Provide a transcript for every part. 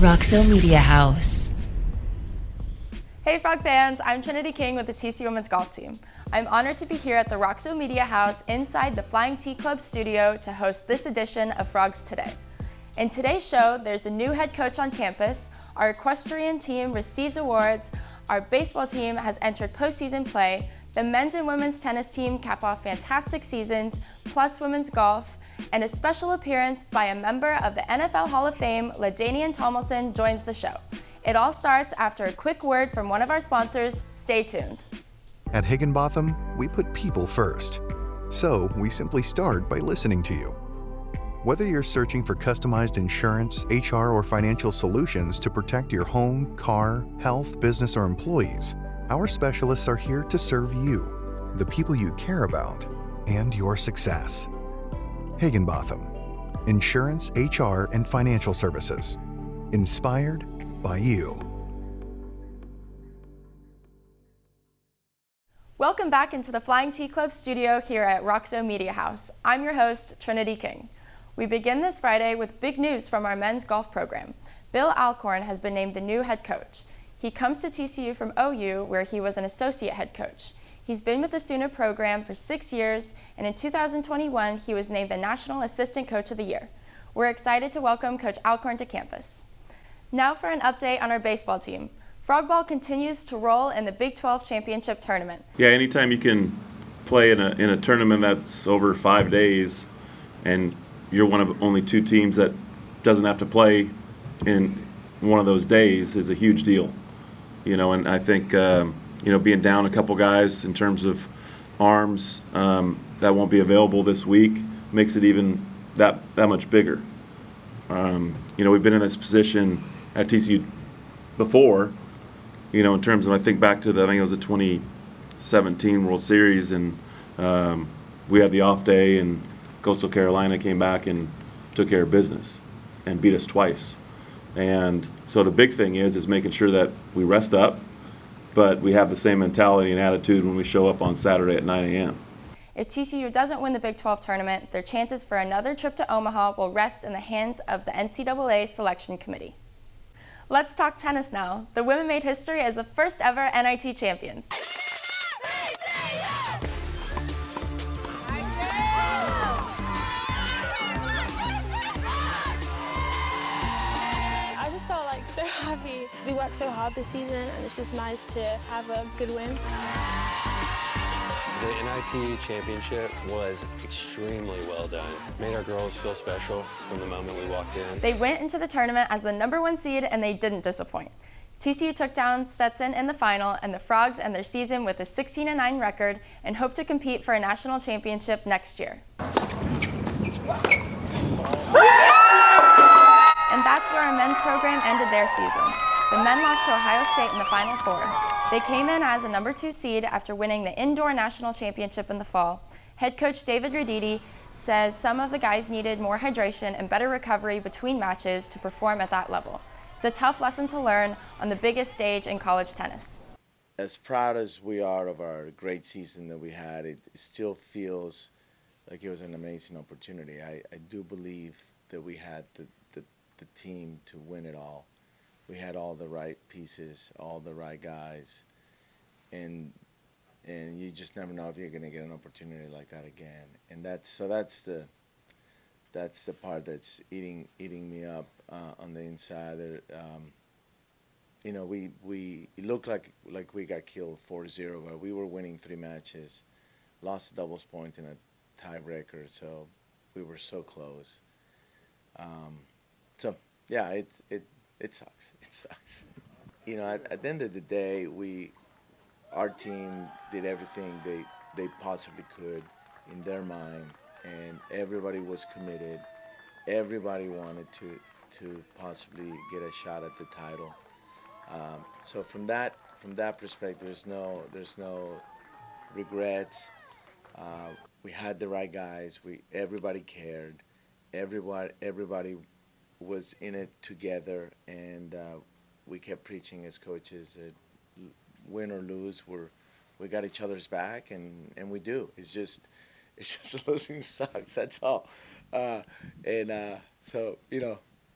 Roxo Media House. Hey Frog fans, I'm Trinity King with the TCU Women's Golf Team. I'm honored to be here at the Roxo Media House inside the Flying T Club studio to host this edition of Frogs Today. In today's show, there's a new head coach on campus, our equestrian team receives awards, our baseball team has entered postseason play, the men's and women's tennis team cap off fantastic seasons, plus women's golf, and a special appearance by a member of the NFL Hall of Fame, LaDainian Tomlinson, joins the show. It all starts after a quick word from one of our sponsors. Stay tuned. At Higginbotham, we put people first. So we simply start by listening to you. Whether you're searching for customized insurance, HR, or financial solutions to protect your home, car, health, business, or employees, our specialists are here to serve you, the people you care about, and your success. Higginbotham, insurance, HR, and financial services. Inspired by you. Welcome back into the Flying T Club studio here at Roxo Media House. I'm your host, Trinity King. We begin this Friday with big news from our men's golf program. Bill Alcorn has been named the new head coach. He comes to TCU from OU, where he was an associate head coach. He's been with the Sooner program for 6 years, and in 2021, he was named the National Assistant Coach of the Year. We're excited to welcome Coach Alcorn to campus. Now for an update on our baseball team. Frog ball continues to roll in the Big 12 Championship Tournament. Yeah, anytime you can play in a tournament that's over 5 days, and you're one of only two teams that doesn't have to play in one of those days is a huge deal. You know, and I think, being down a couple guys in terms of arms that won't be available this week makes it even that much bigger. We've been in this position at TCU before, in terms of, I think back to I think it was the 2017 World Series, and we had the off day, and Coastal Carolina came back and took care of business and beat us twice. And so the big thing is making sure that we rest up, but we have the same mentality and attitude when we show up on Saturday at 9 a.m. If TCU doesn't win the Big 12 tournament, their chances for another trip to Omaha will rest in the hands of the NCAA Selection Committee. Let's talk tennis now. The women made history as the first ever NIT champions. I just felt like so happy. We worked so hard this season, and it's just nice to have a good win. The NIT championship was extremely well done. Made our girls feel special from the moment we walked in. They went into the tournament as the #1 seed, and they didn't disappoint. TCU took down Stetson in the final, and the Frogs end their season with a 16-9 record and hope to compete for a national championship next year. And that's where our men's program ended their season. The men lost to Ohio State in the Final Four. They came in as a #2 seed after winning the indoor national championship in the fall. Head coach David Raditi says some of the guys needed more hydration and better recovery between matches to perform at that level. It's a tough lesson to learn on the biggest stage in college tennis. As proud as we are of our great season that we had, it still feels like it was an amazing opportunity. I do believe that we had the team to win it all. We had all the right pieces, all the right guys, and you just never know if you're going to get an opportunity like that again. And that's the part that's eating me up on the inside. We looked like we got killed 4-0, but we were winning 3 matches, lost a doubles point in a tiebreaker, so we were so close. So yeah, it sucks. It sucks. At the end of the day, our team did everything they possibly could in their mind, and everybody was committed. Everybody wanted to possibly get a shot at the title. So from that perspective, there's no regrets. We had the right guys. Everybody cared. Everybody was in it together, and we kept preaching as coaches that win or lose, we got each other's back, and we do. It's just losing sucks. That's all. So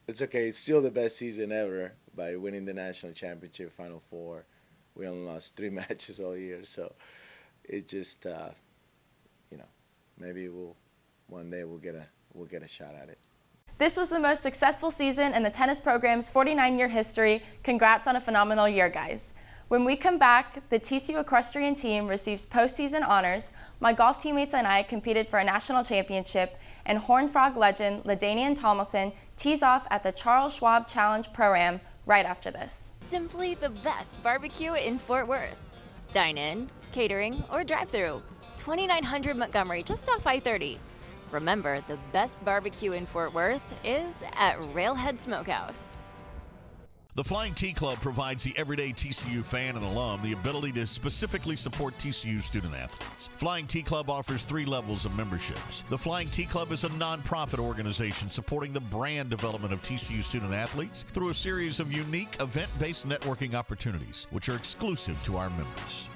it's okay. It's still the best season ever by winning the national championship, Final Four. We only lost 3 matches all year, so it just, maybe one day we'll get a shot at it. This was the most successful season in the tennis program's 49-year history. Congrats on a phenomenal year, guys. When we come back, the TCU equestrian team receives postseason honors, my golf teammates and I competed for a national championship, and Horned Frog legend LaDainian Tomlinson tees off at the Charles Schwab Challenge Pro-Am right after this. Simply the best barbecue in Fort Worth. Dine-in, catering, or drive-through. 2900 Montgomery, just off I-30. Remember, the best barbecue in Fort Worth is at Railhead Smokehouse. The Flying T Club provides the everyday TCU fan and alum the ability to specifically support TCU student athletes. Flying T Club offers 3 levels of memberships. The Flying T Club is a nonprofit organization supporting the brand development of TCU student athletes through a series of unique event-based networking opportunities, which are exclusive to our members.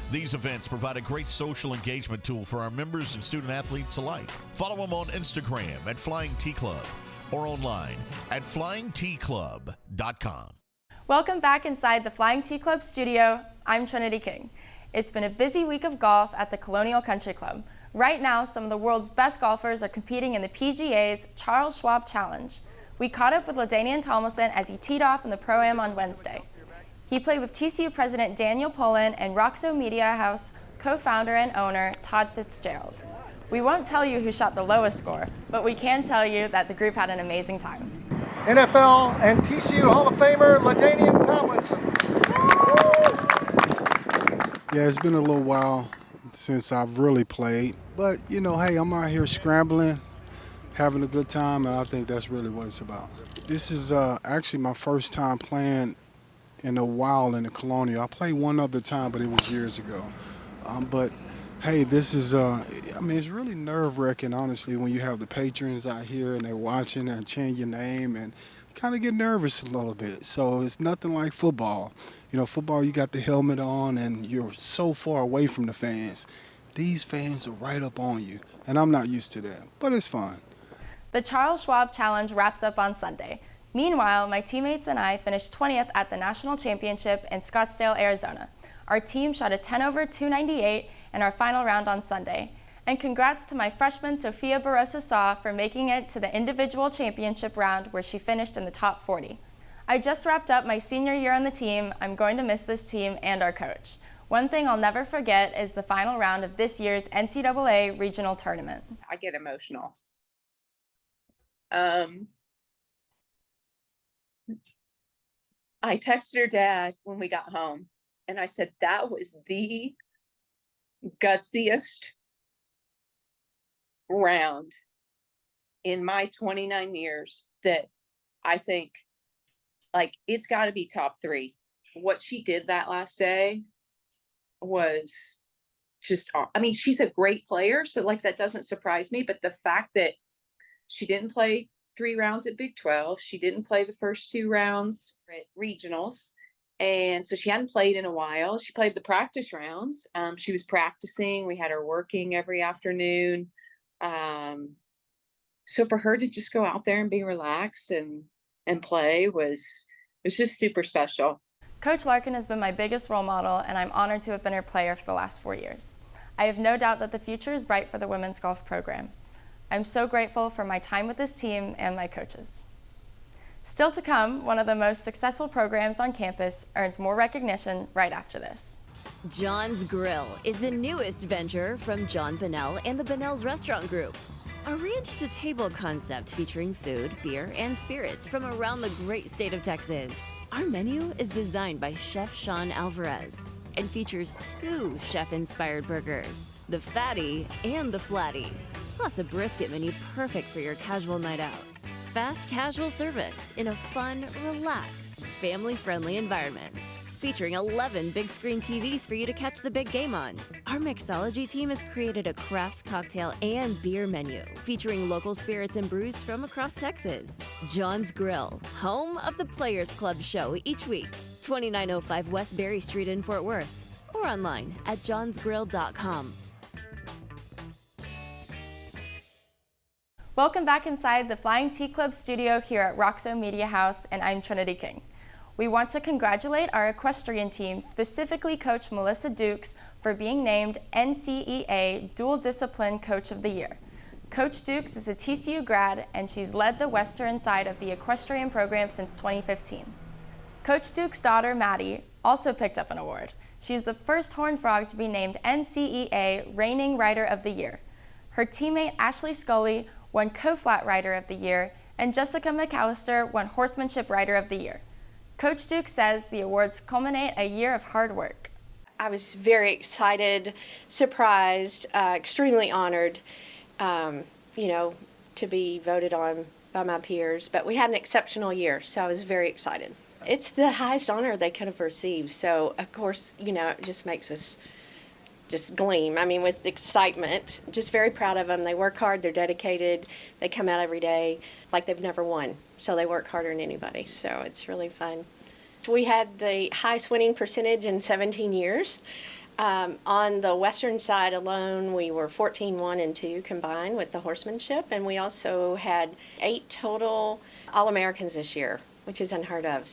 These events provide a great social engagement tool for our members and student athletes alike. Follow them on Instagram at Flying T Club or online at flyingtclub.com. Welcome back inside the Flying T Club studio. I'm Trinity King. It's been a busy week of golf at the Colonial Country Club. Right now, some of the world's best golfers are competing in the PGA's Charles Schwab Challenge. We caught up with LaDainian Tomlinson as he teed off in the Pro-Am on Wednesday. He played with TCU President Daniel Pullen and Roxo Media House co-founder and owner Todd Fitzgerald. We won't tell you who shot the lowest score, but we can tell you that the group had an amazing time. NFL and TCU Hall of Famer LaDainian Tomlinson. Yeah, it's been a little while since I've really played, but hey, I'm out here scrambling, having a good time, and I think that's really what it's about. This is actually my first time playing in a while in the Colonial. I played one other time, but it was years ago. But hey, this is, it's really nerve-wracking, honestly, when you have the patrons out here and they're watching and chanting your name, and you kind of get nervous a little bit. So it's nothing like football. Football, you got the helmet on and you're so far away from the fans. These fans are right up on you, and I'm not used to that, but it's fun. The Charles Schwab Challenge wraps up on Sunday. Meanwhile, my teammates and I finished 20th at the National Championship in Scottsdale, Arizona. Our team shot a 10 over 298 in our final round on Sunday. And congrats to my freshman Sophia Barroso-Saw for making it to the individual championship round where she finished in the top 40. I just wrapped up my senior year on the team. I'm going to miss this team and our coach. One thing I'll never forget is the final round of this year's NCAA regional tournament. I get emotional. I texted her dad when we got home, and I said that was the gutsiest round in my 29 years that I think, it's got to be top 3. What she did that last day was just, she's a great player, so that doesn't surprise me, but the fact that she didn't play 3 rounds at Big 12. She didn't play the first 2 rounds at regionals. And so she hadn't played in a while. She played the practice rounds. She was practicing. We had her working every afternoon. So for her to just go out there and be relaxed and play was just super special. Coach Larkin has been my biggest role model, and I'm honored to have been her player for the last 4 years. I have no doubt that the future is bright for the women's golf program. I'm so grateful for my time with this team and my coaches. Still to come, one of the most successful programs on campus earns more recognition right after this. John's Grill is the newest venture from John Bennell and the Bennell's Restaurant Group. A ranch-to-table concept featuring food, beer, and spirits from around the great state of Texas. Our menu is designed by Chef Sean Alvarez and features 2 chef-inspired burgers, the Fatty and the Flatty, plus a brisket menu perfect for your casual night out. Fast casual service in a fun, relaxed, family-friendly environment. Featuring 11 big screen TVs for you to catch the big game on. Our mixology team has created a craft cocktail and beer menu featuring local spirits and brews from across Texas. John's Grill, home of the Players Club show each week. 2905 West Berry Street in Fort Worth. Or online at johnsgrill.com. Welcome back inside the Flying T Club studio here at Roxo Media House, and I'm Trinity King. We want to congratulate our equestrian team, specifically Coach Melissa Dukes, for being named NCEA Dual Discipline Coach of the Year. Coach Dukes is a TCU grad, and she's led the western side of the equestrian program since 2015. Coach Dukes' daughter, Maddie, also picked up an award. She's the first Horned Frog to be named NCEA Reigning Rider of the Year. Her teammate, Ashley Scully, won Co-Flat Rider of the Year, and Jessica McAllister won Horsemanship Rider of the Year. Coach Duke says the awards culminate a year of hard work. I was very excited, surprised, extremely honored, to be voted on by my peers. But we had an exceptional year, so I was very excited. It's the highest honor they could have received, so of course, it just makes us just gleam. With excitement. Just very proud of them. They work hard, they're dedicated, they come out every day like they've never won. So they work harder than anybody, so it's really fun. We had the highest winning percentage in 17 years. On the western side alone, we were 14-1-2 combined with the horsemanship, and we also had 8 total All-Americans this year, which is unheard of.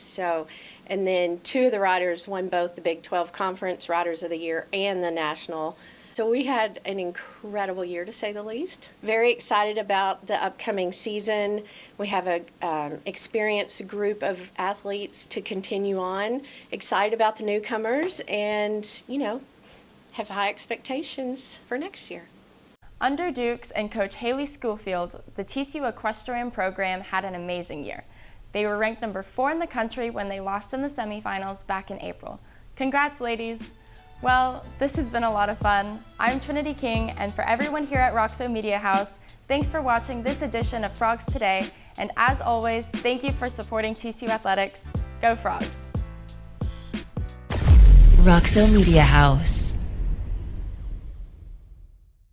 And then 2 of the riders won both the Big 12 Conference Riders of the Year and the National. So we had an incredible year, to say the least. Very excited about the upcoming season. We have an experienced group of athletes to continue on. Excited about the newcomers and, have high expectations for next year. Under Dukes and Coach Haley Schoolfield, the TCU equestrian program had an amazing year. They were ranked number 4 in the country when they lost in the semifinals back in April. Congrats, ladies. Well, this has been a lot of fun. I'm Trinity King, and for everyone here at Roxo Media House, thanks for watching this edition of Frogs Today, and as always, thank you for supporting TCU Athletics. Go Frogs! Roxo Media House.